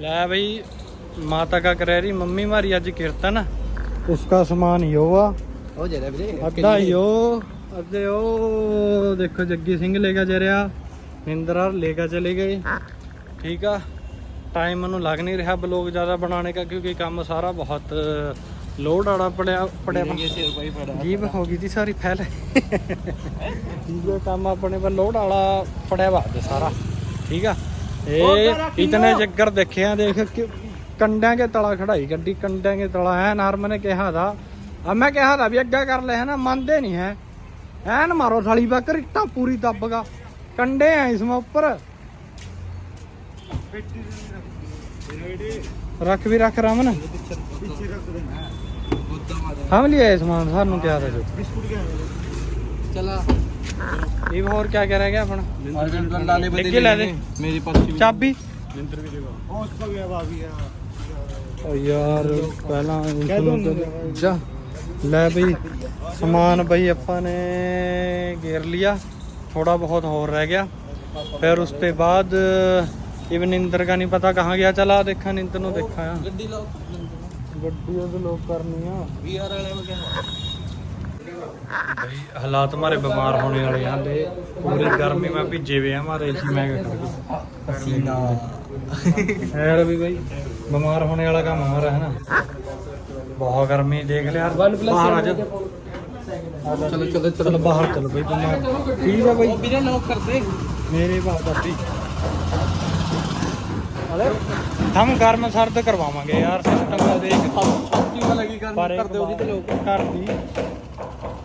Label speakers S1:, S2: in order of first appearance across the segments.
S1: ले भाई माता का करे रही मम्मी हमारी आज कीर्तन उसका सामान ही हुआ अद्धा ही हो अद्धे ओ देखो जग्गी सिंह लेकर जा रहा निंद्रा लेकर चले गए ठीक है। टाइम मैनू लग नहीं रहा ब्लॉग ज़्यादा बनाने का क्योंकि काम सारा बहुत लोड आड़ा पड़े जीभ हो गई थी सारी फैल काम अपने पर लोड आला पड़िया बाद सारा ठीक है। इतने चक्कर देखे हैं देख कंडिया के तला खड़ाई गड्डी कंडिया के तला है नार मैंने कहा था अब मैं कहा था भी अग्गा कर ले है ना मानते नहीं है ऐन मारो थाली पाकर इट्टा पूरी दब का कंडे हैं इसमें ऊपर रख भी रख रमन हम लिया सामान सानू क्या था जो
S2: चला
S1: ये और क्या कह रहा है अपना डिग्गी ले दे
S2: मेरी पास
S1: चाबी यार पहला जा ले भाई सामान भाई अपा ने घेर लिया थोड़ा बहुत और रह गया फिर उसके बाद इवन निंदर का नहीं पता कहाँ गया चला देखा निंदर नु देखा
S2: गड्डी लो
S1: गड्डी तो लोग करनी है
S2: वीआर वाले में क्या
S1: भाई हालात हमारे बीमार होने वाले हैं ले पूरी गर्मी में भीजे हुए हैं हमारे एसी में
S2: पसीना
S1: है भी भाई बीमार होने वाला काम हमारा है ना बहुत गर्मी देख ले यार बाहर आ जाओ
S2: चलो चलो
S1: चलो बाहर चलो भाई बीमार ठीक है भाई
S2: बिना लॉक कर दे
S1: मेरे बात अभी हम गर्म सर्द करवावांगे यार सिस्टम का देख
S2: छाती में लगी
S1: पर
S2: कर दो जी तो लोग
S1: कर दी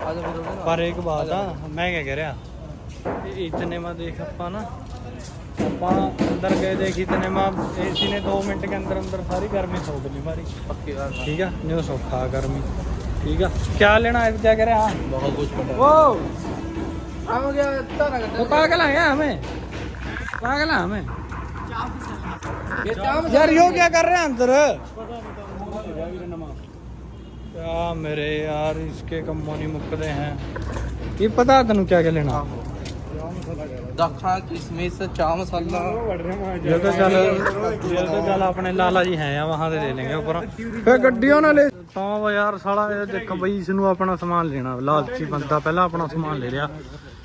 S2: आज फिर
S1: पर एक बात आ मैं क्या कह रहा इतने में देख अपा ना अपा अंदर गए देख इतने में एसी ने 2 मिनट के अंदर अंदर सारी गर्मी सोख ली हमारी
S2: पक्की बात
S1: ठीक है न्यू सौखा गर्मी ठीक है क्या लेना है क्या कह रहे हैं
S2: बहुत कुछ पता
S1: वो
S2: हो गया इतना ना
S1: वो पागल है हमें पागल है हमें
S2: ये काम
S1: यार यो क्या कर रहे हैं अंदर क्या मेरे यार इसके कम्मो नहीं मुकदे हैं ये पता तेन क्या क्या लेना
S2: दखा किशमिश चा मसाला
S1: ये तो चल अपने लाला जी हैं वहां से ले लेंगे ऊपर फिर गड्डियों ना ले तो यार साला ये देख भाई इसनू अपना सामान लेना लालची बंदा पहला अपना सामान ले लिया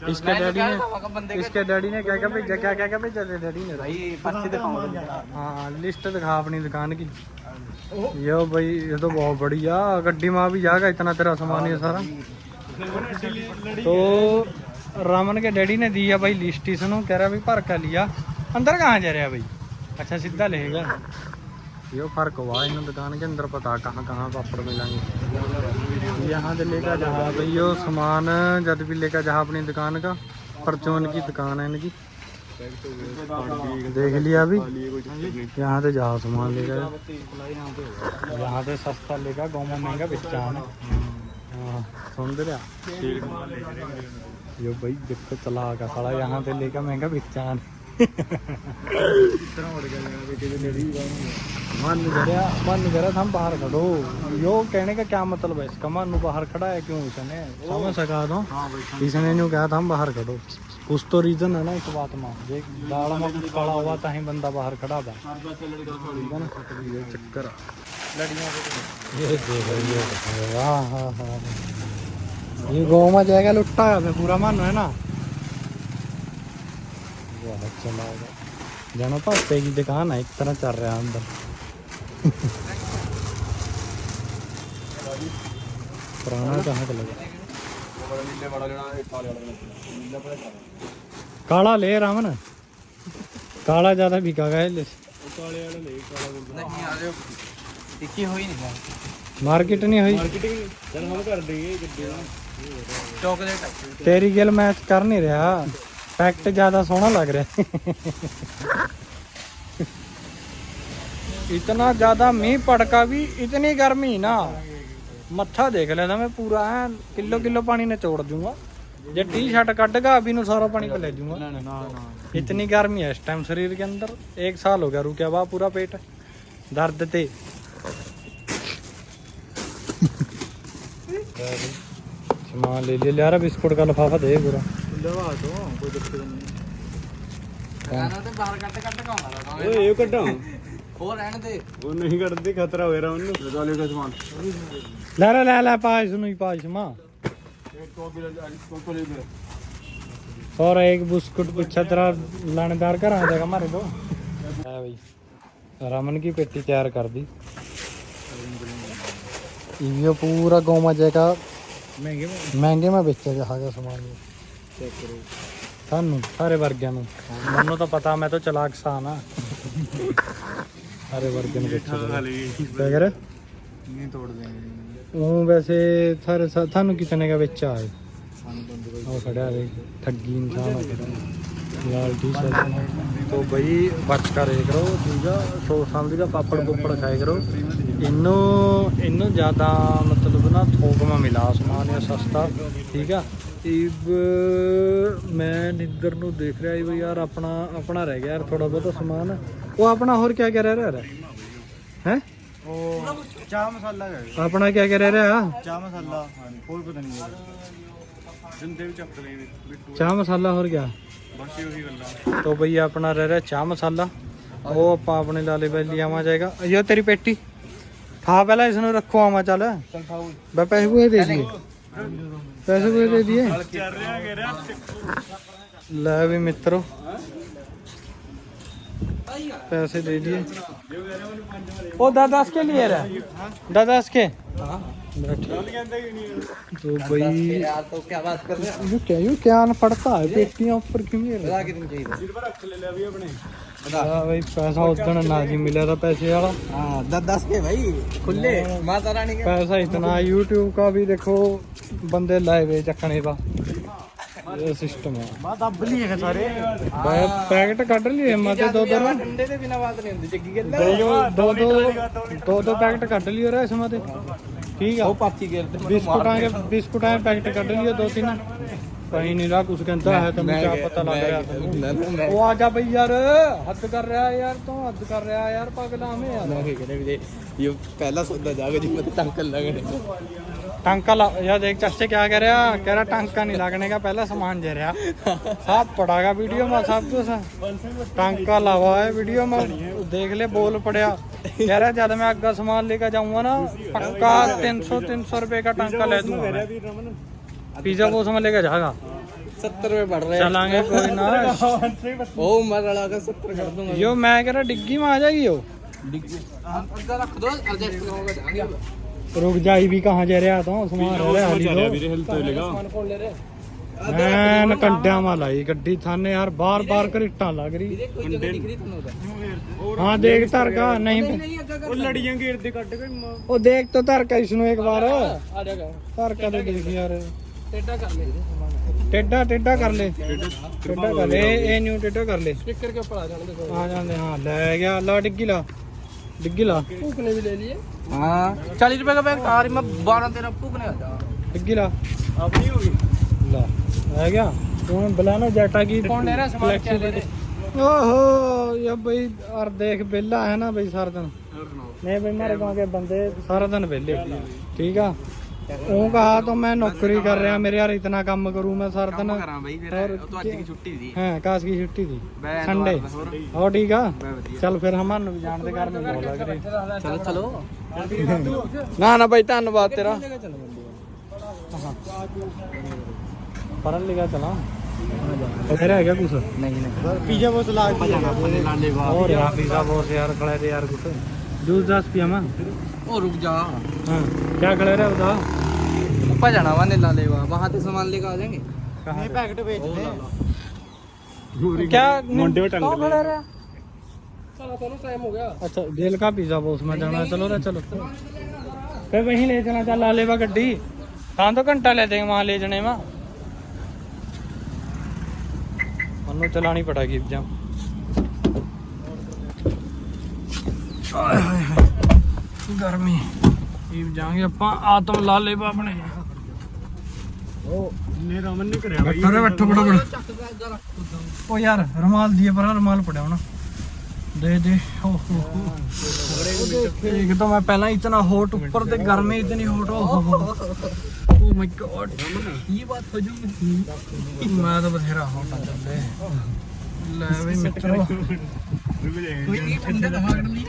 S1: इसके डैडी ने क्या क्या भेजा क्या भेजा थे डैडी ने
S2: भाई पर्ची दिखाओ
S1: हाँ लिस्ट दिखा अपनी दुकान की यो भाई ये तो बहुत बढ़िया गड्डी में भी जाएगा इतना तेरा सामान ये सारा तो रामन के डैडी ने दिया भाई लिस्ट इसनू कह रहा भाई भर का लिया अंदर कहाँ जा रहा भाई अच्छा सीधा लेगा यो फर्क हुआ इन दुकान के अंदर पता कहाँ कहाँ पापड़ मिलेंगे यहाँ से लेकर जहाँ भाई यो सामान जब भी लेकर जहाँ अपनी दुकान का परचून की दुकान है इनकी देख लिया अभी यहाँ से जहाँ सामान लेकर यहाँ से सस्ता लेकर गाँव में महंगा बेचान हाँ सुन दे यो भाई देखो चला का साला यहाँ से लेकर महंगा बेचान मन करा हम बाहर खड़ो यो कहने का क्या मतलब है इसका मन बाहर खड़ा है क्यों इसने समझ सका दो इसने न्यू कहा था हम बाहर खड़ो कुछ तो रीजन है ना इस बात में देख दाल में कुछ काला हुआ था ही बंदा बाहर खड़ा था ये चक्कर ये देखो हाँ हाँ हाँ ये गाँव में जाएगा लुट्टा है पूरा मन है ना चला जानो पापे की दुकान है एक तरह चल रहा है अंदर पुराना कहाँ का लगा काला ले रामन काला ज्यादा बिका गया मार्केट नहीं हुई
S2: चॉकलेट
S1: तेरी गेल मैच कर नहीं रहा पैक्ट ज्यादा सोहना लग रहा है इतना ज्यादा मीह पड़का भी इतनी गर्मी ना मत्था देख लेता मैं पूरा है किलो पानी निचोड़ दूंगा जे टी शर्ट कटेगा अभी नु सारा पानी पिला दूंगा इतनी गर्मी है इस टाइम शरीर के अंदर 1 साल हो गया रुका हुआ पूरा पेट दर्द ते सामान ले लिया यार बिस्कुट का लिफाफा दे पूरा
S2: कोई दिक्कत नहीं
S1: ओए ये कड्डा
S2: ਹੋਰ ਰਹਿਣ ਦੇ
S3: ਉਹ ਨਹੀਂ ਕੱਢਦੇ ਖਤਰਾ ਹੋ ਰਿਹਾ ਉਹਨੂੰ ਲਗਾ ਦਾ ਸਮਾਨ
S1: ਲੈ ਪਾ ਇਸ ਨੂੰ ਹੀ ਪਾ ਇਸ ਮਾਂ और एक बिस्कुट पूछा तेरा लानेदार घर आ जाएगा हमारे को है भाई रमन की पेटी तैयार कर दी ये पूरा गाँव में जाएगा महंगे में बेचा जाएगा सामान सानू सारे वर्गिया मैनू तो पता मैं तो चलाक सा ना सारे वर्गिया बेचा
S3: नहीं तोड़ देंगे
S1: वो वैसे सारे थानू कितने का बेचा है वो खड़ा है ठगी इंसान लाल टी शर्ट तो भाई बच कर रहे करो ठीक है सोच समझ का पापड़ पुपड़ खाए करो इन्नू ज़्यादा मतलब ना थोक में मिला सामान या सस्ता ठीक है इब मैं निधर नू देख रहा है यार अपना रह गया यार थोड़ा बहुत सामान वो अपना और क्या क्या रह रहा है
S3: चाह मसाला
S1: अपना क्या क्या रह रहा है
S3: चाह मसाला कोई पता नहीं जिंदे भी चक ले
S1: चाह मसाला और क्या
S3: बस यही गल्ला
S1: तो भैया अपना रह रहा है चाह मसाला वो अपा अपने लाले पे लिया आवा जाएगा ये तेरी पेटी खा पहला इसने रखो आवा चल मैं पैसे पूरे दे दिए पैसे पूरे दे दिए ले भी मित्रों पैसे दे दिए ओ 10 के लिए रहा 10 के तो भाई
S2: यार तो क्या बात कर रहे हो
S1: यू क्या पड़ता है पेटियां ऊपर क्यों नहीं
S2: बता कितने चाहिए
S3: सिल्वर रख ले अभी अपने
S1: भाई पैसा उतना ना जी मिला था पैसे वाला
S2: हाँ 10 के भाई खुले माता रानी के
S1: पैसा इतना YouTube का भी देखो बंदे लाए हुए चकने का ये सिस्टम है
S3: बात अब लिए है सारे
S1: पैकेट कट लिए मते दो
S2: ठंडे के बिना बात नहीं होती जग्गी के
S1: दो पैकेट कट लियो रे इसमें ते ठीक है
S2: वो पाची के
S1: बिस्कुट आए पैकेट कट लियो 2-3 कहीं नहीं रहा कुछ कहता है तो मुझे क्या पता लग रहा है वो आजा भाई यार हद कर रहा है यार तो हद कर रहा है यार पागल हमें यार
S2: ये पहला सौदा जाएगा जिसमें टंकल लगने
S1: टांका यार देख चाचे क्या कह रहा टांका नहीं लगने का पहला सामान दे रहा सब पड़ागा वीडियो में सब कुछ टांका लावा है वीडियो में देख ले बोल पड़या कह रहा जब मैं आगे सामान लेकर जाऊंगा ना पक्का 300 रुपए का टांका ले दूंगा पिज्जा वो समय लेकर जाएगा
S2: 70 रुपए बढ़ रहे हैं
S1: चलांगे कोई ना
S2: ओ मर का 70 कर दूंगा
S1: यो मैं कह रहा डिग्गी में आ जाएगी यो
S2: रख दो एडजस्ट करूंगा जाएंगे
S1: रुक जाई भी कहाँ जा रहा था सामान
S2: सामान कौन ले रहे
S1: मैं कंडिया वाला ही गड्डी थाने यार बार बार करिट्टा लग रही
S2: कोई जगह दिख रही तुम्हें
S1: हाँ देख तर का नहीं
S3: ਉਹ ਲੜੀਆਂ ਘੇਰਦੇ ਕੱਢ ਕੇ
S1: ਉਹ ਦੇਖ तो तर का इसनु एक बार
S2: आ जाएगा
S1: तर का तो देख यार
S2: टेढ़ा कर ले सामान
S1: टेढ़ा कर ले टेढ़ा कर ले ए न्यू टेढ़ा कर ले
S2: स्पीकर के ऊपर आ जाने दो
S1: आ जाने हाँ ले गया ला डिग्गी ला
S2: पूकने भी ले लिए हाँ 40 रुपए का बैग कार में 12-13 पूकने आ जा
S1: डिग्गी ला
S3: अब नहीं होगी
S1: ला आ गया तूने बुलाना जाटा की
S2: कौन ले रहा है सामान क्या ले रहे
S1: ओहो ये भाई और देख बेला है ना भाई सारा दिन नहीं भाई मेरे गाँव के बंदे सारा दिन बेले ठीक है वो कहा तो मैं नौकरी कर रहा मेरे यार इतना काम करूँ मैं सारा दिन
S2: भाई तो आज की छुट्टी थी
S1: हाँ काश की छुट्टी थी संडे और ठीक है चल फिर हम जान दे घर में बोल लग रही
S2: चलो
S1: ना ना भाई धन्यवाद तेरा पढ़न लिखा चला है क्या कुछ
S2: नहीं
S3: पिज्जा बहुत लाग
S1: और यार पिज्जा बहुत यार खड़े थे यार कुछ जूस जास पिया मैं
S2: ओ रुक जा
S1: हाँ क्या खड़े रहे बता
S2: ऊपर जाना वहाँ नीला लेवा वहाँ से सामान लेकर आ जाएंगे
S3: ये पैकेट बेच दे
S1: क्या
S3: मुंडे में टंग ले
S2: चलो चलो टाइम हो गया
S1: अच्छा जेल का पिज्जा बॉक्स में जाना है चलो रे चलो फिर वहीं ले चला चल ला लेवा गड्डी कहाँ तो घंटा ले देंगे वहाँ ले जाने में मनु चलानी पड़ेगी एग्जाम गर्मी जाएंगे आप आत्म ला ले अपने
S3: ने रमन ने करया भाई
S1: अरे बैठो बड़ा ओ यार रुमाल दिए पर रुमाल पड़ा ना दे दे एक तो मैं पहला इतना हॉट ऊपर से गर्मी इतनी हॉट ओ माय गॉड
S2: ये बात हो जो
S1: मैं तो बथेरा हॉट ले भाई मित्रों
S2: कोई ठंडे दवा पकड़ ली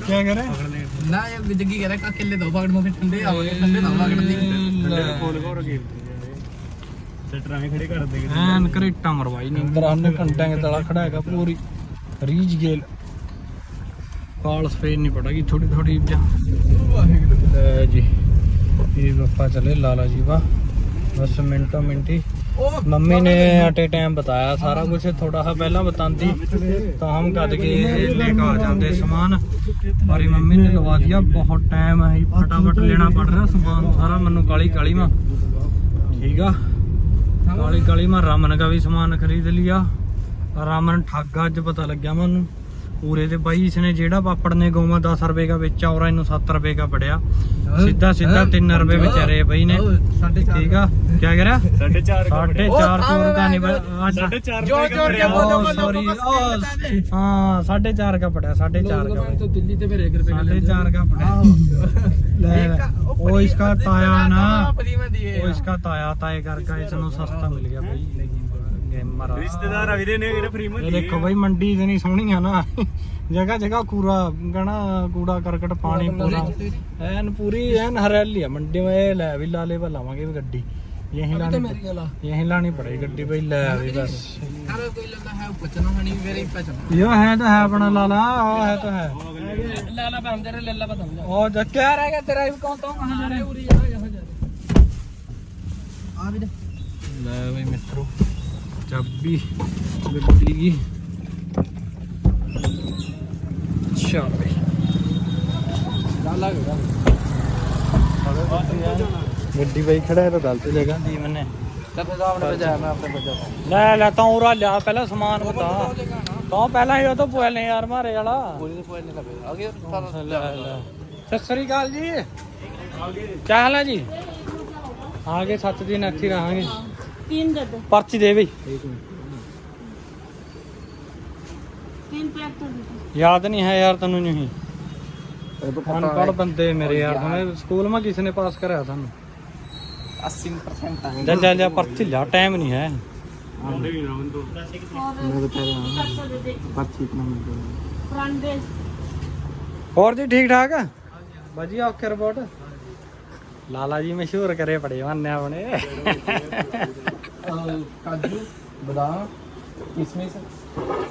S1: क्या कह रहे
S2: ना ये जग्गी कह रहा है अकेले दो पकड़ फिर ठंडे आओगे ठंडे दवा पकड़ ली
S3: खड़े कर देंगे
S1: ਐਨ ਕਰੇਟਾ ਮਰਵਾਈ ਨਹੀਂ ਅੰਦਰ ਆਨੇ ਘੰਟਿਆਂ ਦੇ ਤਲਾ ਖੜਾ ਹੈਗਾ ਪੂਰੀ ਰੀਜ ਗੇਲ ਕਾਲ ਸਪੇਨ ਨਹੀਂ ਪੜਾਗੀ ਥੋੜੀ ਥੋੜੀ ਲੈ ਜੀ ਇਹ ਬੱਪਾ ਚਲੇ ਲਾਲਾ जी वाह बस मिनटों मिनट ही मम्मी ने अटे टाइम बताया सारा कुछ थोड़ा सा पहला बताती तो हम कद के लेकर आ जाते सामान हमारी मम्मी ने लगा दिया बहुत टाइम है फटाफट लेना पड़ रहा सामान सारा मनु काली काली में ठीक है काली काली में रामन का भी सामान खरीद लिया रामन ठग अज पता लग गया मनु पूरे ते भाई इसने जेड़ा पापड़ ने गौवा 10 रुपए का बेचा और इन्हों 7 रुपए का पड़िया सीधा सीधा 3 रुपए बेचारे भाई ने ठीक है क्या कह रहा 4.5 चोर का नहीं सॉरी हाँ 4.5 का पड़ा 4.5 का
S2: तो दिल्ली से फिर 1 रुपए
S1: 4.5 का पड़ा वो इसका ताया ना वो इसका ताया ताए करके इसनों सस्ता मिल गया भाई
S3: रिश्तेदार अभी ने फ्री में
S1: ये देखो भाई मंडी इतनी सोहनी है ना जगह जगह कूड़ा कहना कूड़ा करकट पानी पूरा एन पूरी एन हरियाली है मंडी में ले भी लाले पर लावांगे भी गड्डी यहीं लानी पड़ेगी गड्डी भाई ले भी बस यो है तो है अपना लाला है तो है
S2: लाला पे हम तेरे लल्ला पे हम
S1: और जो क्या रहेगा तेरा कौन तो कहां जा रहा है
S2: उरी यहां जा आ भी दे
S1: ले भाई मित्रों चाबी गड्डी की अच्छा भाई गड्डी भाई खड़ा है तो गलत जगह दी मैंने ले लेता हूँ उरा लिया पहले सामान बता तो पहला ही हो तो पहले यार मारे वाला सत श्री अकाल जी क्या हाल है जी आगे 7 दिन अच्छी रहेंगे
S4: 3 दे दो
S1: पर्ची दे भाई
S4: 3 पैक तो दे दो
S1: याद नहीं है यार तेन नहीं अनपढ़ बंदे मेरे यार हमें स्कूल में किसने पास कराया था
S2: 80%
S1: चल चल जा पर्ची लिया टाइम नहीं है
S4: और 700 दे दे
S2: पर्ची इतना मिल
S4: फ्रंट
S1: और जी ठीक ठाक है बढ़िया ओके रिपोर्ट लाला जी मशहूर करे पड़े मान्ने अपने
S2: काजू बादाम किशमिश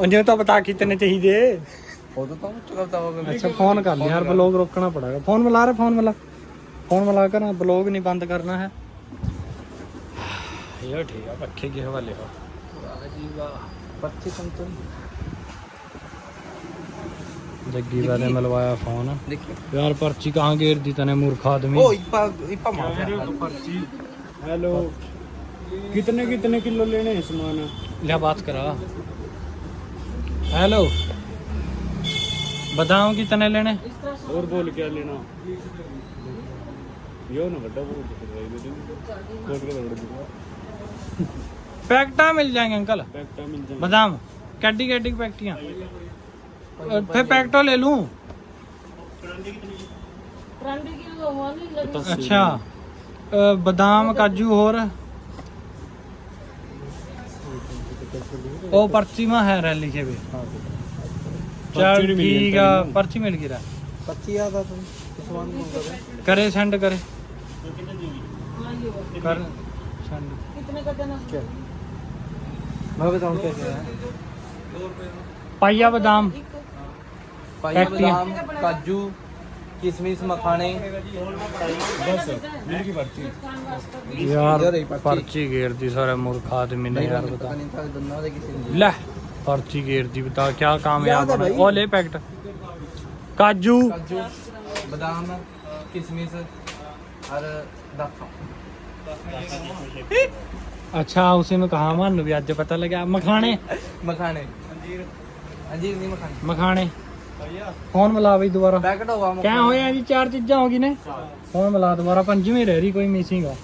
S1: उन्हें तो बता कितने चाहिए
S2: वो तो चलता होगा
S1: अच्छा फोन कर लिया यार ब्लॉग रोकना पड़ेगा फोन मिला रहे फोन मिला कर ब्लॉग नहीं बंद करना है ये ठीक है पक्के के हवाले हो
S2: जी वाह 25 कम
S1: जग्गी वाले मिलवाया फोन
S2: देखिए
S1: यार पर्ची कहाँ गिर दी तने मूर्ख आदमी
S2: ओ इप्पा मार
S3: पर्ची हेलो कितने कितने किलो लेने हैं सामान
S1: लिया बात करा हेलो बताओ कितने लेने
S3: और बोल क्या लेना यो ना बड़ा बोल
S1: पैकटा मिल जाएंगे अंकल
S3: पैकटा मिल जाए
S1: बादाम कैडी कैडी पैकटियाँ फिर पैकटो ले लूँ
S4: फ्रंट की वो नहीं लगी
S1: अच्छा बादाम काजू और ओ पर्ची में है रह लिखे भी चल ठीक है पर्ची मिल गई
S2: 25 याद आ तुम सामान मंगा
S1: करे सेंड करे
S4: हाँ, ये वो।
S1: कर सेंड
S4: कितने का देना
S2: क्या मैं बताऊं क्या क्या है
S1: पाइया बादाम
S2: पाइया
S1: पैकटियाँ।
S2: बादाम काजू किशमिश मखाने
S3: मिल की पर्ची
S1: यार
S2: इधर ही पर्ची।
S1: पर्ची घेर दी सारे मूर्ख आदमी ने यार बता
S2: नहीं था दन्ना दे किसी ने
S1: ले पर्ची घेर दी बता क्या कामयाब
S2: याद है
S1: बना
S2: भाई।
S1: ओ ले पैकेट काजू
S2: काजू बादाम किशमिश और दाखा
S1: अच्छा उसी में कहा मान भी आज पता लगा मखाने
S2: मखाने अंजीर नहीं मखाने
S1: मखाने फोन मिला भाई दोबारा
S2: पैकेट होगा
S1: क्या होया जी 4 चीजा होगी ने फोन मिला दोबारा पंजवीं रह रही कोई मिसिंग है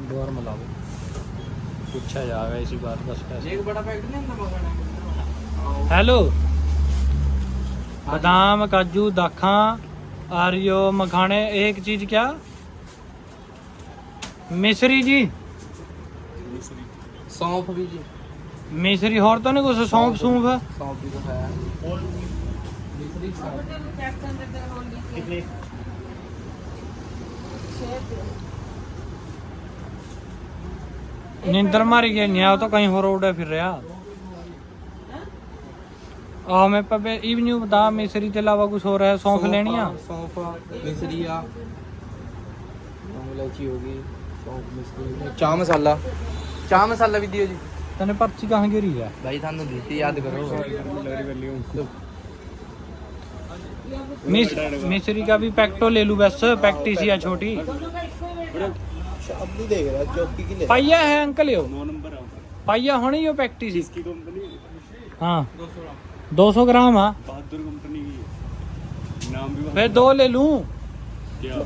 S1: दोबारा मिला पूछा जाएगा इसी बात बस पैसे
S2: एक बड़ा पैकेट नहीं होता मखाने
S1: हेलो बादाम काजू दाखा आरियो मखाने एक चीज क्या मिश्री जी
S2: सौंफ भी जी
S1: ਮਿਸਰੀ ਹੋਰ ਤਾਂ ਨਹੀਂ ਕੁਛ ਸੌਂਫ ਸੂਫ
S2: सौंफ भी तो है मिश्री सौंफ
S4: पैक कर देते हैं होली के
S3: कितने
S4: 6
S1: ਨੀਂਦਰ ਮਾਰੀ ਗਿਆ ਨਹੀਂ ਆ ਉਹ ਤਾਂ ਕहीं ਹੋਰ ਉੜੇ ਫਿਰ ਰਿਹਾ ਆ ਮੈਂ ਪਵੇ ਇਵਨਿਊ ਬਤਾ ਮਿਸਰੀ के अलावा कुछ और है सौंफ लेनी आ
S2: सौंफ मिश्री आ लौंग इलायची होगी सौंफ मिश्री चाह मसाला भी दियो जी
S1: तने पर्ची कहाँ गिरी है
S2: भाई थानू दी थी याद करो
S1: मिसरी का भी पैक्टो ले लूं बस पैक्टी सी है छोटी
S2: अब नहीं देख रहा चौकी की ले
S1: पाइया है अंकल यो
S3: 9 नंबर है
S1: पाइया होनी यो पैक्टी सी
S3: इसकी कंपनी
S1: हाँ 200 ग्राम हाँ
S3: बहादुर कंपनी की है नाम भी
S1: फिर 2 ले लूं
S3: क्या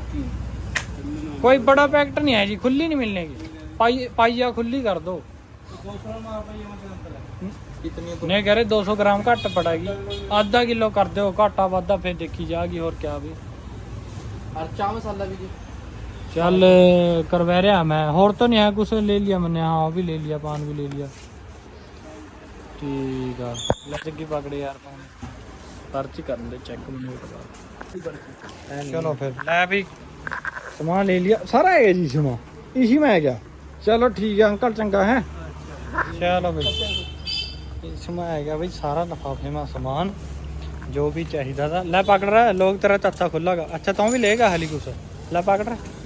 S1: कोई बड़ा पैकेट नहीं है जी खुली नहीं मिलने की पाइया खुली कर दो
S2: कितनी
S1: नहीं कह रहे 200 ग्राम घट पड़ेगी आधा किलो कर दो घाटा वाधा फिर देखी जाएगी और क्या भी
S2: और चाह मसाला भी जी
S1: चल करवा रहा मैं और तो नहीं है कुछ ले लिया मैंने हाँ वो भी ले लिया पान भी ले लिया ठीक है लगी पकड़े यार पान पर्ची कर दे चेक चलो फिर ले भी सामान ले लिया सारा है जी सामान इसी में है क्या चलो ठीक है अंकल चंगा है चलो भाई इसमें है क्या भाई सारा लिफाफे में सामान जो भी चाहिए था ले पकड़ रहा है लोग तेरा चाचा खुलागा अच्छा तू भी लेगा हाली कुछ ले पकड़ रहा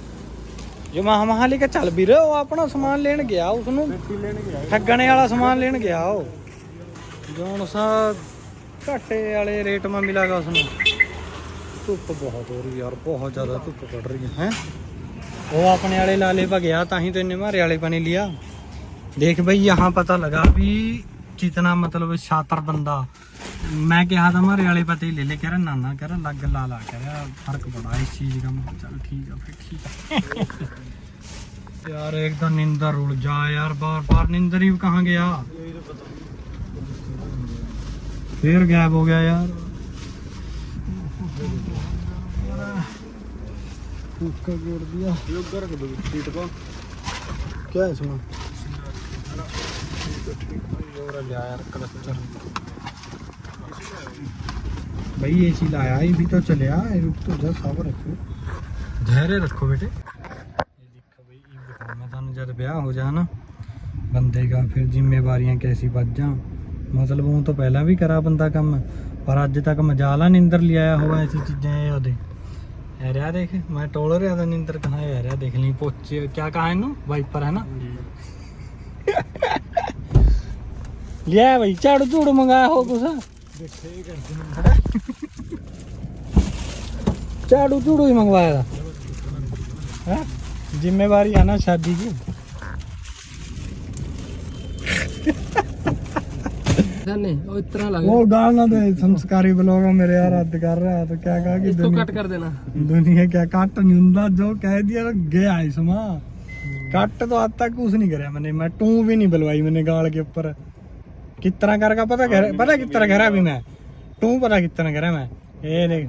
S1: जो महा लेके चल भी रहे हो अपना सामान लेन गया उसनू ठगने वाला सामान लेन गया हो जो सा घाटे वाले रेट में मिलेगा उसनू धुप बहुत हो रही है यार बहुत ज़्यादा धुप पड़ रही है वो अपने वाले लाले पर गया ताही तो इन्हें मारे वाले पर नहीं लिया देख भाई यहाँ पता लगा भी कितना मतलब शातर बंदा मैं कहा था हमारे वाले पते ही ले ले कह रहा नाना कह रहा लग ला ला कह रहा फर्क पड़ा इस चीज का चल ठीक है फिर ठीक है यार एक तो नींदर उड़ जा यार बार बार नींदर ही कहाँ गया फिर गायब हो गया यार फूका गिर दिया
S3: योग रख दो सीट को
S1: क्या है इसमें यार क्लचर भाई ये चीज आया ही भी तो चले रुक तो जा सब रखो धैर्य रखो बेटे ये देखो भाई ये देखो मैं थानू जब ब्याह हो जा ना बंदे का फिर जिम्मेवारियां कैसी बच जा मतलब वो तो पहला भी करा बंदा कम पर अज तक मजाला नींदर लिया होगा ऐसी चीजें ओदे रहा देख मैं टोल रहा था नींदर कहाँ है रहा देख ली पोचे क्या कहा इनू वाइपर है ना लिया भाई झाड़ू झूड़ू मंगाया हो कुछ झाड़ू झूड़ू ही मंगवाया था हैं? जिम्मेवारी है ना शादी की वो गाना तो संस्कारी ब्लॉग मेरे यार रद्द कर रहा है तो क्या कहा कि
S2: इसको कट कर देना
S1: दुनिया क्या कट नहीं हुंदा जो कह दिया तो गया इसमा कट तो आज तक कुछ नहीं कराया मैंने मैं टू भी नहीं बुलवाई मैंने गाल के ऊपर कितना करगा पता कितना कह रहा अभी मैं टू पता कितना कह रहा मैं ये देख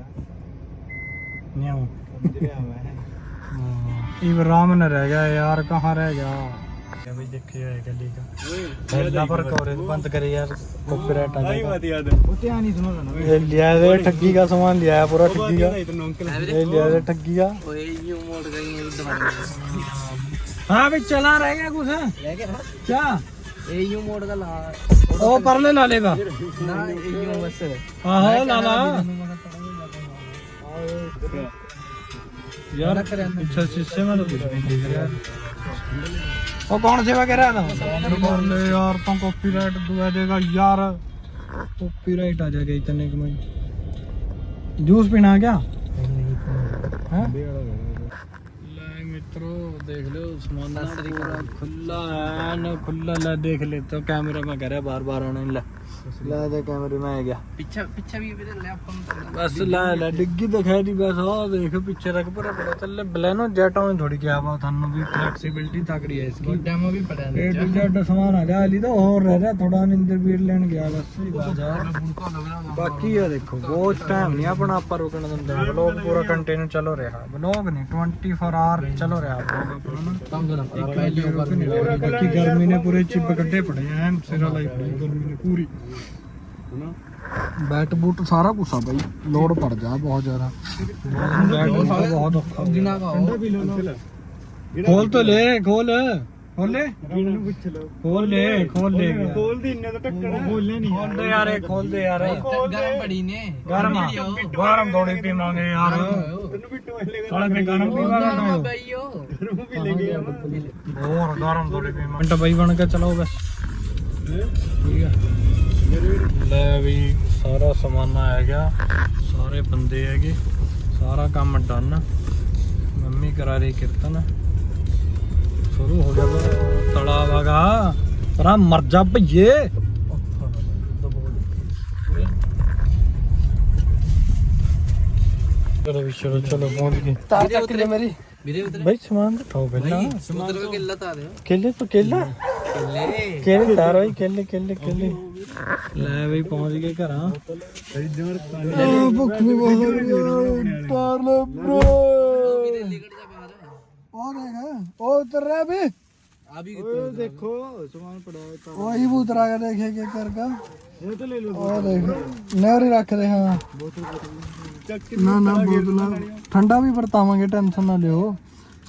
S1: इब्राहिम न रह गया यार कहाँ रह गया भाई देखे है गली का पहला पर कवरेज बंद करे यार कॉपीराइट आ जाएगा
S3: बात याद
S1: वो क्या नहीं सुनो ना ये लिया है ठगी का सामान लिया है पूरा ठगी का
S3: है तो अंकल
S1: ये लिया है ठगी का
S2: ओए यूं मोड़ गई है दबा
S1: हाँ भाई चला रह गया कुछ है
S2: ले गया
S1: क्या
S2: ए यूं मोड़ का ला
S1: ओ परले ला लेगा
S2: ना यूं बस
S1: आहो लाला यार अच्छा शीशे में तो कुछ नहीं दिख रहा है वो कौन सेवा कह रहा था कर ले यार तो कॉपीराइट दुआ देगा यार कॉपीराइट आ जाएगा इतने में जूस पीना क्या हैं मित्रों देख लो सामान पूरा खुला है ना खुला ला देख ले तो कैमरा में कह रहा है बार बार आने ला ਲੈ ਦੇ ਕੈਮਰੇ ਮੈਂ ਆ ਗਿਆ
S2: ਪਿੱਛੇ ਪਿੱਛੇ ਵੀ ਵੀਰੇ ਲੈ ਆਪਾਂ ਨੂੰ
S1: ਬਸ ਲੈ ਡਿੱਗੀ ਦਿਖਾਈ ਦੀ ਬਸ ਉਹ ਦੇਖ ਪਿੱਛੇ ਤੱਕ ਪੂਰਾ ਪੜਾ ਚੱਲੇ ਬਲੈਨੋ ਜੈਟਾਂ में थोड़ी क्या बात थानू भी फ्लेक्सिबिलिटी तगड़ी है इसकी
S2: ਡੈਮੋ ਵੀ ਪੜਿਆ
S1: ए टू जेड सामान आ जा अली तो और रह रहा थोड़ा निंदर बीर लेन गया बस ही बाजार बाकी है देखो बहुत टाइम नहीं अपना ਆਪਾਂ ਰੁਕਣ ਦਿੰਦੇ ਵਲੌਗ ਪੂਰਾ ਕੰਟੀਨਿਊ ਚੱਲ ਰਿਹਾ ਵਲੌਗ ਨਹੀਂ 24 ਆਵਰ ਚੱਲ ਰਿਹਾ
S2: ਸਮਝ ਨਾ ਪਹਿਲੀ ਵਾਰ
S1: ਬਾਕੀ ਗਰਮੀ ਨੇ ਪੂਰੇ ਚਿੱਬ ਕੱਢੇ ਪੜੇ ਐਨ ਸਿਰਾ ਲਾਈ ਪੜੀ ਗਰਮੀ ਨੇ ਪੂਰੀ ਬੈਟ ਬੂਟ ਸਾਰਾ ਕੁਛ ਆ ਬਾਈ ਲੋਡ ਪੜ ਜਾ ਬਹੁਤ ਜ਼ਿਆਦਾ ਬੈਟ ਬੂਟ ਬਹੁਤ ਔਖਾ
S2: ਜਿੰਨਾ ਕਾ
S1: ਖੋਲ ਤਾਂ ਲੈ ਖੋਲ ਖੋਲੇ
S3: ਇਹਨੂੰ ਪੁੱਛ ਲਓ
S1: ਖੋਲ ਲੈ
S3: ਖੋਲਦੀ ਇੰਨੇ ਤਾਂ ਟੱਕਣਾ ਖੋਲਨੇ ਨਹੀਂ
S1: ਖੋਲ ਦੇ ਯਾਰ ਇਹ ਖੋਲ ਦੇ ਯਾਰ
S2: ਗਰਮ ਬੜੀ ਨੇ
S1: ਗਰਮ ਥੋੜੀ ਪੀਵਾਂਗੇ ਯਾਰ
S3: ਤੈਨੂੰ ਵੀ ਟੋਇਲੇ
S1: ਸਾਲੇ ਮੈਂ ਗਰਮ ਪੀਵਾਂਗਾ
S2: ਬਈਓ
S3: ਨੂੰ ਵੀ ਲੈ ਗਿਆ
S1: ਹੋਰ ਗਰਮ ਥੋੜੀ ਪੀਵਾਂਗੇ ਮਿੰਟ ਬਾਈ ਬਣ ਕੇ ਚਲਾਓ ਬਸ ਠੀਕ ਆ ਲੈ ਵੀ ਸਾਰਾ ਸਮਾਨ ਆ ਗਿਆ ਸਾਰੇ ਬੰਦੇ ਹੈਗੇ ਸਾਰਾ ਕੰਮ ਡਨ ਮੰਮੀ ਕਰਾ ਰਹੀ ਕੀਰਤਨ ਸ਼ੁਰੂ ਹੋ ਗਿਆ ਤਲਾ ਵਗਾ ਪਰਾ ਮਰ ਜਾ ਭਈਏ ਚਲੋ ਵੀ ਚਲੋ ਪਹੁੰਚ ਗਏ
S2: ਤਾਰ ਚੱਕ ਲੈ ਮੇਰੀ ਵੀਰੇ ਉਤਰੇ
S1: ਭਾਈ ਸਮਾਨ ਦਿਖਾਓ ਪਹਿਲਾਂ
S2: ਸਮੁੰਦਰ ਕੋ ਕਿੱਲਾ ਤਾ ਦੇ
S1: ਕੇਲੇ ਤੋਂ ਕੇਲਾ
S2: ਲੈ
S1: ਕੇਲੇ ਤਾਰ ਹੋਈ ਕੇਲੇ ਲੈ ਬਈ ਪਹੁੰਚ ਗਏ ਘਰਾਂ ਭੁੱਖ ਵੀ ਬਹੁਤ ਲੱਗੀ ਤਾਰ ਲੈ ਬ్రో
S2: ਵੀਰੇ ਲਿਕੜ ਜਾ ਬਾਹਰ
S1: ਉਹ ਦੇਖ ਉਹ ਉਤਰ ਰਿਹਾ ਵੀ
S2: ਆ ਵੀ
S3: ਓਏ ਦੇਖੋ ਸਮਾਨ ਪੜਾ ਹੈ
S1: ਉਹ ਹੀ ਉਤਰਾ ਕੇ ਦੇਖੇ ਕੀ ਕਰਗਾ
S3: ਇਹ ਤਾਂ ਲੈ ਲਓ
S1: ਉਹ ਦੇਖ ਨਹਿਰੀ ਰੱਖਦੇ ਹਾਂ
S3: ਚੱਕ
S1: ਨਾ ਬੋਤਲਾਂ ਠੰਡਾ ਵੀ ਵਰਤਾਵਾਂਗੇ ਟੈਨਸ਼ਨ ਨਾ ਲਿਓ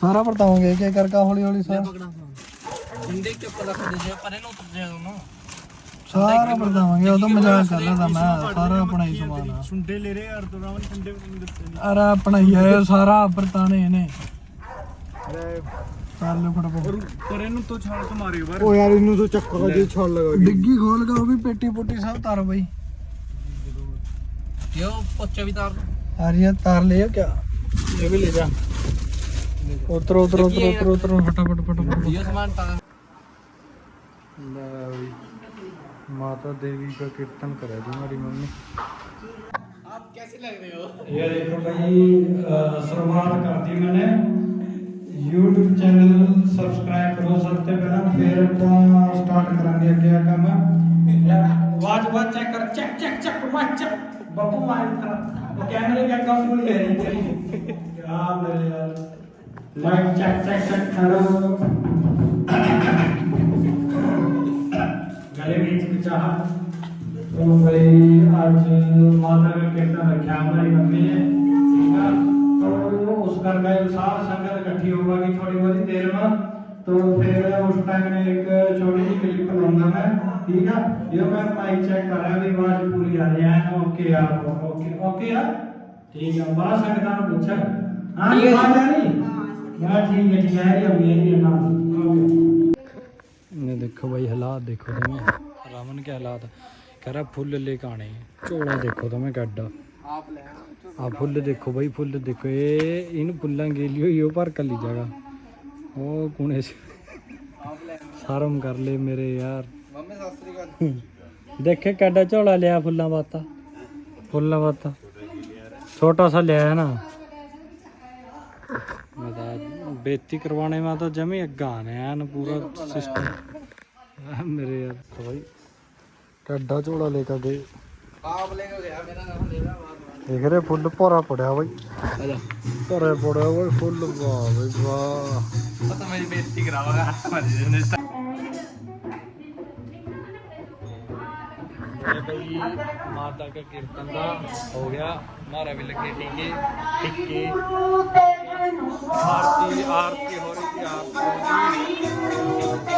S1: ਸਾਰਾ ਵਰਤਾਵਾਂਗੇ ਕੀ ਕਰਗਾ ਹੌਲੀ ਹੌਲੀ ਸਾਰਾ
S2: ਪਕੜਾ ਜਿੰਦੇ ਚੱਪਲ ਰੱਖ ਦੇ ਜੇ ਪਰੇ ਨੂੰ ਉਤਰ ਜਾ ਦੋਨੋਂ
S1: ਸਾਰਾ ਵਰਤਾਵਾਂਗੇ ਉਹ ਤਾਂ ਮਜ਼ਾਕ ਕਰ ਰਿਹਾ ਤਾਂ ਮੈਂ ਸਾਰਾ ਆਪਣਾ ਹੀ ਸਮਾਨ ਆ
S3: ਸੁੰਡੇ ਲੈ ਰਹੇ ਯਾਰ ਤੋਂ ਰਾਵਣ ਠੰਡੇ ਵੀ ਨਹੀਂ ਦਿੱਤੇ ਨਹੀਂ
S1: ਅਰੇ ਆਪਣਾ ਹੀ ਹੈ ਸਾਰਾ ਵਰਤਾਣੇ ਇਹਨੇ ਚੱਲ ਫਟਾਫਟ
S3: ਪਰ ਇਹਨੂੰ ਤੋਂ ਛਾਲ ਤੋਂ ਮਾਰਿਓ ਬਾਹਰ
S1: ਉਹ ਯਾਰ ਇਹਨੂੰ ਤਾਂ ਚੱਕਾ ਦੇ ਛਾਲ ਲਗਾ ਡਿੱਗੀ ਖੋਲ ਕੇ ਉਹ ਵੀ ਪੇਟੀ ਪੁੱਟੀ ਸਭ ਤਾਰ ਬਈ
S2: ਕਿਉਂ ਪੋਚਾ ਵੀ ਤਾਰ
S1: ਆਰੀਆ ਤਾਰ ਲਿਆ ਕਿਆ ਇਹ ਵੀ ਲੈ ਜਾ ਉਤਰ ਫਟਾਫਟ
S2: ਇਹ ਸਮਾਨ ਤਾ
S1: माता देवी का कीर्तन करा दी हमारी मम्मी
S2: आप कैसे लग रहे हो
S1: ये देखो भाई शुरुआत कर दी मैंने YouTube चैनल सब्सक्राइब करो सबसे पहला फिर अपन स्टार्ट करेंगे क्या काम है आवाज चेक कर चेक वाच चेक बब्बू मार वो कैमरे का काम भूल गए नहीं यार मेरे यार लाइक चेक करो गले में हिचकिचाहट तो भाई आज माता का कीर्तन रखा हमारी मम्मी ने ठीक है तो उस घर का सारा संगत इकट्ठी होगा कि थोड़ी बहुत देर में तो फिर उस टाइम में एक छोटी सी क्लिप बनाऊंगा मैं ठीक है ये मैं माइक चेक कर रहा भी आवाज पूरी आ रही है ओके यार ओके यार ठीक है बड़ा संगत ने पूछा हां आवाज आ रही यार ठीक है ये ना ओके ने देखो भाई हालात देखो तुम्हें रावण के हालात कह रहा फुल लेके आने झोला देखो तुम्हें कड्डा
S2: आप ले
S1: आ फुल देखो भाई फुल देखो ये इन फुल्ला गेली हुई हो पर कली जगह वो कुने शर्म कर ले मेरे यार
S2: मम्मी शास्त्री का
S1: देखे कड्डा झोला लिया फुल्ला बाता छोटा सा लिया है ना बेइज्जती करवाने में तो जमी अग्गा आने हैं पूरा सिस्टम मेरे यार तो भाई टड्डा झोला लेकर गए
S2: आप लेकर गया मेरा नाम ले रहा
S1: देख रहे फुल भरा पड़ा भाई
S2: आजा
S1: भरे पड़ा भाई फुल वाह भाई वाह
S2: पता मेरी बेइज्जती कराओगा हमारी
S1: भाई माता का कीर्तन का हो गया हमारा भी लगे टीके टिक्के आरती हो रही थी आरती हो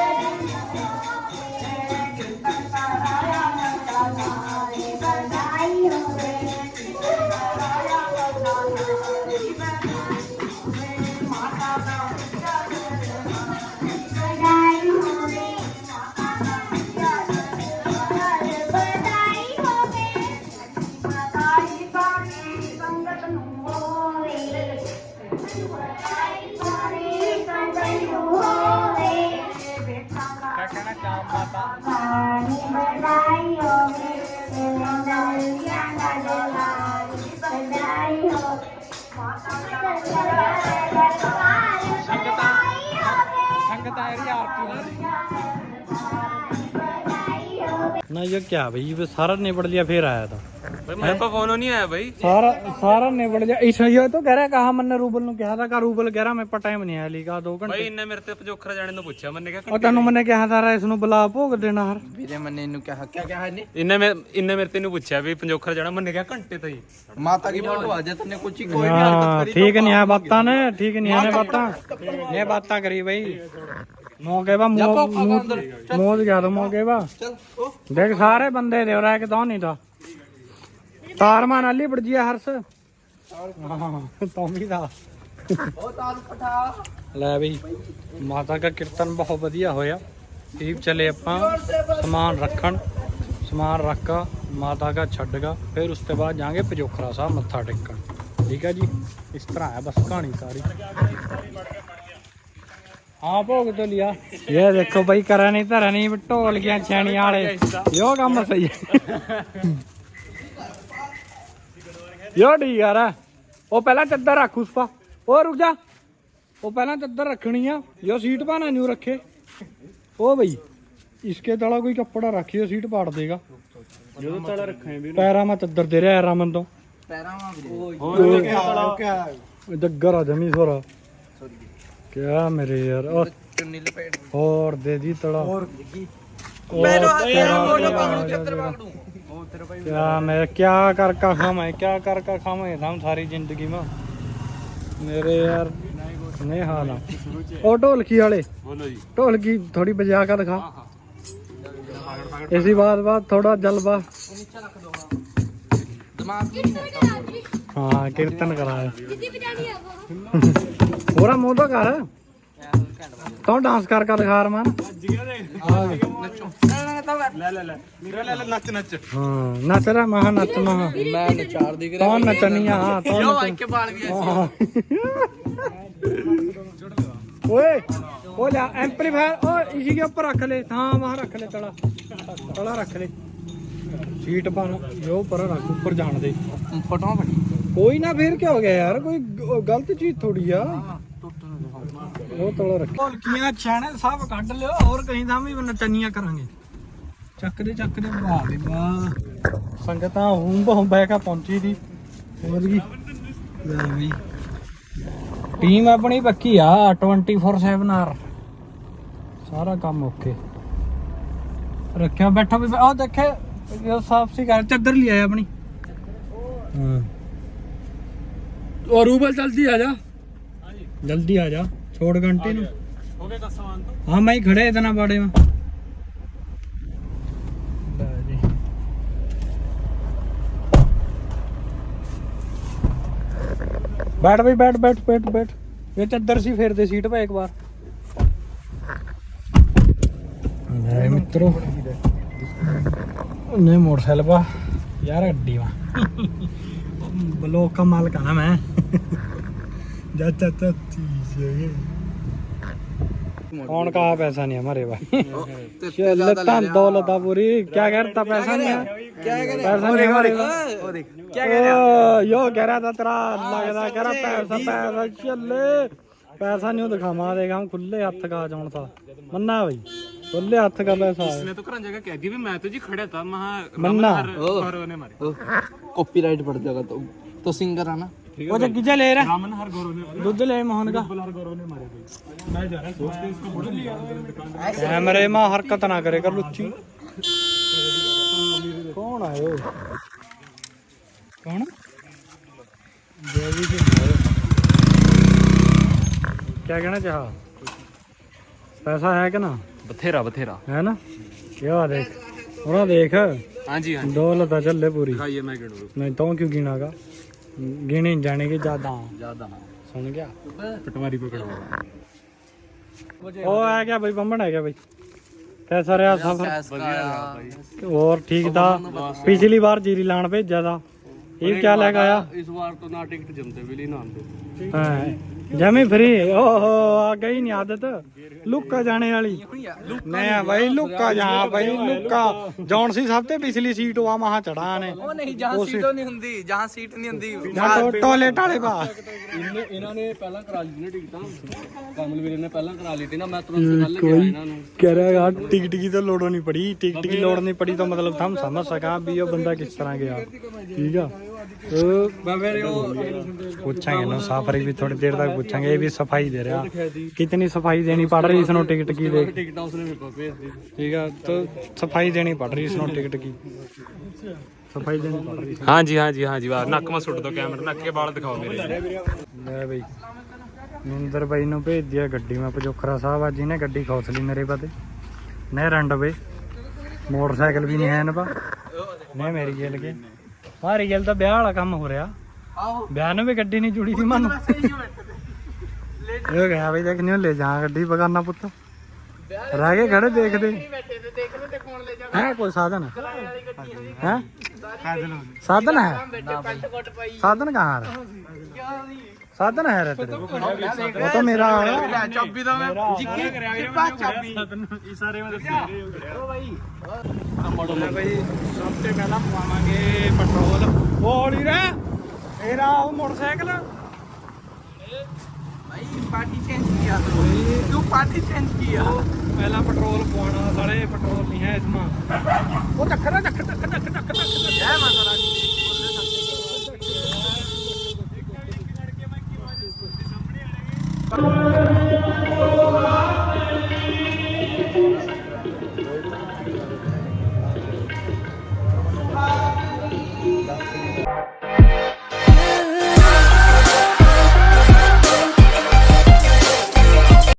S1: ना ये क्या भाई, ये सारा निबड़ लिया फिर आया था।
S3: भाई मेरे पास फोन नहीं आया भाई।
S1: सारा निबड़ लिया। इस ये तो कह रहा कहा मैंने रूबल ਨੂੰ ਕਿਹਾ था रूबल कह रहा मैं पर टाइम नहीं आया लीगा 2 ਘੰਟੇ।
S3: ਭਾਈ ਇੰਨੇ ਮੇਰੇ ਤੇ ਪਜੋਖਰਾ ਜਾਣੇ ਨੂੰ ਪੁੱਛਿਆ ਮੈਨੇ ਕਿਹਾ
S1: ਉਹ ਤੈਨੂੰ ਮੈਨੇ ਕਿਹਾ ਸਾਰਾ ਇਸ ਨੂੰ ਬੁਲਾ ਭੋਗ ਦੇਣਾ ਹਰ
S2: ਵੀਰੇ ਮੰਨੇ ਇਹਨੂੰ ਕਿਹਾ ਕਿਹਾ ਇਹਨੇ
S3: ਇੰਨੇ ਮੇਰੇ ਤੇ ਨੂੰ ਪੁੱਛਿਆ ਵੀ ਪਜੋਖਰਾ ਜਾਣਾ ਮੈਨੇ ਕਿਹਾ ਘੰਟੇ ਤਾਂ ਹੀ।
S2: ਮਾਤਾ ਕੀ ਫੋਟੋ ਆ ਜਾ ਤਨੇ ਕੁਛ ਕੋਈ ਵੀ ਹਰਕਤ ਕਰੀ
S1: ठीक नहीं है बातां ने, ठीक नहीं है ने बातां ने बातां करी भाई। मौके बा मुंह जा दो मौके बा
S2: ਚਲ ਉਹ
S1: देख सारे बंदे दे रहा है कि तो नहीं था तारमान अली बड़जिया हर्ष तो भी था।
S2: ਉਹ ਤਾਰ ਪਠਾ
S1: ਲੈ ਬਈ ਮਾਤਾ ਦਾ ਕੀਰਤਨ ਬਹੁਤ ਵਧੀਆ ਹੋਇਆ। ਠੀਕ ਚਲੇ ਆਪਾਂ ਸਮਾਨ ਰੱਖਣ, ਸਮਾਨ ਰੱਖ ਕੇ ਮਾਤਾ ਦਾ ਛੱਡਗਾ, ਫਿਰ ਉਸ ਤੋਂ ਬਾਅਦ ਜਾਾਂਗੇ ਪਜੋਖਰਾ ਸਾਹਿਬ ਮੱਥਾ ਟੇਕਣ। ਠੀਕ ਹੈ ਜੀ, ਇਸ ਤਰ੍ਹਾਂ ਹੈ ਬਸ ਕਹਾਣੀ सारी। हाँ भोग तो लिया। ये देखो भाई करा नहीं धरा नहीं ढोलकियां छेड़ियां वाले यो काम सही है यो ठीक यार। वो पहला चद्दर रख उस पा, ओ रुक जा, वो पहला चद्दर रखनी है। यो सीट पाना न्यू रखे ओ भाई, इसके तला कोई कपड़ा रखियो सीट पाड़ देगा।
S3: ਜਦੋਂ ਤਲਾ ਰੱਖਾਂ ਵੀ
S1: पैरा में चद्दर दे रहा है रामन तो
S2: ਪੈਰਾਂ ਵਾਂ ਵੀਰੇ
S1: दग्गर आ जमी सोरा क्या मेरे यार। और
S2: ਚੁੰਨੀ ਲਪੇਟ
S1: और दे दी तड़ा और
S2: मेरो तेरा मोटा पकड़ू चक्कर पकड़ू
S1: क्या मैं क्या कर का खाम है, क्या कर का खाम है हम सारी जिंदगी में मेरे यार नहीं हाल है। ओ ढोलकी वाले
S3: ਬੋਲੋ ਜੀ।
S1: ढोलकी थोड़ी बजा कर दिखा। इसी बात थोड़ा जलवा।
S2: नीचे रख दो दिमाग की
S1: हाँ कीर्तन कराया
S4: जितनी बिरयानी है वो
S1: पूरा मुंह तो कर तो डांस कर दिखा रमान।
S3: ਲੈ ਲੈ ਲੈ ਨੀਰਾ ਲੈ ਲੈ ਨੱਚ ਨੱਚ।
S1: हाँ नच रहा महा नच महा
S2: मैं नचार दिख
S1: तो नचनिया। हाँ तो
S2: यो भाई के बाल भी
S1: ओए ओ ले एम्पलीफायर और इसी के ऊपर रख ले। हाँ वहाँ रख ले तड़ा तड़ा रख ले। सीट पाना जो पर रख ऊपर जान दे।
S2: फोटो
S1: कोई ना फिर क्या हो गया यार, कोई गलत चीज थोड़ी है। वो तड़ा रख ढोलकियां छाने सब कट लियो और कहीं था भी नचनिया करांगे। ਚੱਕ ਦੇ ਵਾਹ ਵੀ ਵਾਹ ਸੰਗਤਾਂ ਹੂੰ ਬਹਿ ਕੇ ਪਹੁੰਚੀ ਦੀ ਹੋਰ ਕੀ ਲੈ ਬਈ ਟੀਮ ਆਪਣੀ ਪੱਕੀ ਆ 24/7 ਆਰ ਸਾਰਾ ਕੰਮ ਓਕੇ ਰੱਖਿਆ ਬੈਠਾ ਵੀ ਆਹ ਦੇਖੇ ਇਹ ਸਾਫ ਸੀ ਕਰ ਚੱਦਰ ਲਈ ਆਇਆ ਆਪਣੀ। ਹਾਂ और रूबल जल्दी आ जा, जल्दी आ जा, छोड़ घंटे नु
S3: ਹੋ ਗਿਆ का सामान तो
S1: हाँ मैं ही खड़े इतना बड़े में। बैठ भाई बैठ बैठ बैठ बैठ ये चद्दर सी फेर दे सीट पे एक बार। नहीं मित्रों नहीं मोटरसाइकिल पा यार गड्डी में ब्लॉक का माल का मैं जा कौन कहा पैसा नहीं हमारे भाई लता दौलत पूरी क्या कहता पैसा नहीं है पैसा नहीं हमारे यो कह रहा था तेरा लगता कह रहा पैसा पैसा चले पैसा नहीं दिखावा देगा हम खुले हाथ का जान था मन्ना भाई खुले हाथ का पैसा है।
S3: इसने तो करन जगह कह दी भी मैं तो जी खड़ा था महा
S1: मन्ना
S3: गौरव ने मारे
S2: कॉपीराइट पड़ जाएगा तो सिंगर आना
S1: वो जग्गी जा ले रहा
S3: रामन हर गौरव ने
S1: दूध ले मोहन का
S3: हर गौरव ने मारे भाई मैं जा रहा सोचते इसको बुढ़ लिया दुकान
S1: कैमरे में हरकत ना करे कर लुच्ची। कौन आयो कौन देवी जी क्या कहना चाहा पैसा है कि ना
S3: बथेरा बथेरा
S1: है ना क्या देख थोड़ा देख
S3: हां जी हां
S1: दौलत चले पूरी
S3: दिखाइए मैं गिनूं
S1: नहीं तो क्यों गिनागा गिने जाने के ज्यादा सुन गया
S3: पटवारी पकड़वा
S1: ओ है क्या भाई बम्बन है क्या भाई कैसा रहा सफर और ठीक था पिछली बार जीरी लान भेजा था ये क्या लेकर आया
S3: इस बार तो ना टिकट जमते भी नहीं ना आते
S1: हाँ ਜਮੀ ਫਰੀ ਓਹੋ ਆ ਗਈ ਨਹੀਂ ਆਦਤ ਲੁੱਕਾ ਜਾਣੇ ਵਾਲੀ ਨਹੀਂ ਭਾਈ ਲੁੱਕਾ ਜਾ ਭਾਈ ਲੁੱਕਾ ਜੌਨ ਸੀ ਸਭ ਤੇ ਪਿਛਲੀ ਸੀਟ ਉਹ ਮਹਾ ਚੜਾ ਨੇ
S2: ਉਹ ਨਹੀਂ ਜਹਾਂ ਸੀਟੋਂ ਨਹੀਂ ਹੁੰਦੀ ਜਹਾਂ ਸੀਟ ਨਹੀਂ ਹੁੰਦੀ
S1: ਜਾਂ ਟੋਇਲਟ ਵਾਲੇ ਪਾ
S3: ਇਹਨਾਂ ਨੇ ਪਹਿਲਾਂ ਕਰਾ ਲਈ ਨੇ ਟਿਕਟਾਂ ਕਮਲ ਵੀਰੇ ਨੇ ਪਹਿਲਾਂ ਕਰਾ ਲਈ ਤੇ ਨਾ ਮੈਂ ਤੁਰੰਤ ਕੱਲ ਗਿਆ ਇਹਨਾਂ ਨੂੰ
S1: कह रहा यार टिकट की तो लोड़ नहीं पड़ी टिकट की लोड़ नहीं पड़ी तो मतलब हम समझ सका भी ये बंदा किस तरह गया ठीक है तो पूछेंगे ना साफरी भी थोड़ी देर तक पूछेंगे ये भी सफाई दे रहा कितनी सफाई देनी पड़ रही इसनो टिकट की देख
S3: ਟਿਕਟਾਂ ਉਸਨੇ ਮੇਰੇ ਕੋਲ ਭੇਜ ਦਿੱਤੀ
S1: ठीक है तो सफाई देनी पड़ रही इसनो टिकट की सफाई देनी पड़ रही
S5: हाँ जी हाँ जी हाँ जी वाह नक में सुट दो कैमरा नक के बाल दिखाओ मेरे
S1: ਲੈ ਬਈ ਨਿੰਦਰ ਬਾਈ ਨੂੰ ਭੇਜ ਦਿਆ ਗੱਡੀ ਮੈਂ ਪਜੋਖਰਾ ਸਾਹਿਬ ਅੱਜ ਇਹਨੇ ਗੱਡੀ ਖੋਸ ਲਈ ਮੇਰੇ ਪਤੇ ਨੇ ਰੰਡ ਬਈ ਮੋਟਰਸਾਈਕਲ ਵੀ ਨਹੀਂ ਹੈ ਨਾ ਪਾ ਨੇ ਮੇਰੀ ਜੇਲ ਕੇ ਮਾਰੀ ਜੇਲ ਤਾਂ ਵਿਆਹ ਵਾਲਾ ਕੰਮ ਹੋ ਰਿਹਾ
S2: ਆਹੋ
S1: ਵਿਆਹ ਨੂੰ ਵੀ ਗੱਡੀ ਨਹੀਂ ਜੁੜੀ ਸੀ ਮਨ ਇਹ ਗਿਆ ਬਈ ਦੇਖ ਨਹੀਂ ਲੈ ਜਾ ਗੱਡੀ ਬਗਾਨਾ ਪੁੱਤ ਰਹਿ ਗਏ ਖੜੇ ਦੇਖਦੇ ਹੈ ਕੋਈ ਸਾਧਨ ਹੈ ਸਾਧਨ ਹੈ ਸਾਧਨ ਕਹਾਂ ਹੈ साधन है रे तेरे वो तो मेरा है
S2: ਚਾਬੀ ਦਾ ਮੈਂ ਜਿੱਕੀ ਕਿਰਪਾ ਚਾਬੀ
S3: ਇਸ਼ਾਰੇ ਵਿੱਚ ਦੱਸੀ
S2: ਓ ਭਾਈ
S1: भाई सबसे पहला पवावांगे पेट्रोल वो हौली रे तेरा वो मोटरसाइकिल
S2: भाई पार्टी चेंज किया तू पार्टी चेंज किया
S1: पहला पेट्रोल पवाना साले पेट्रोल नहीं है इसमें वो टक्कर
S2: जय माता रानी
S1: Thank you.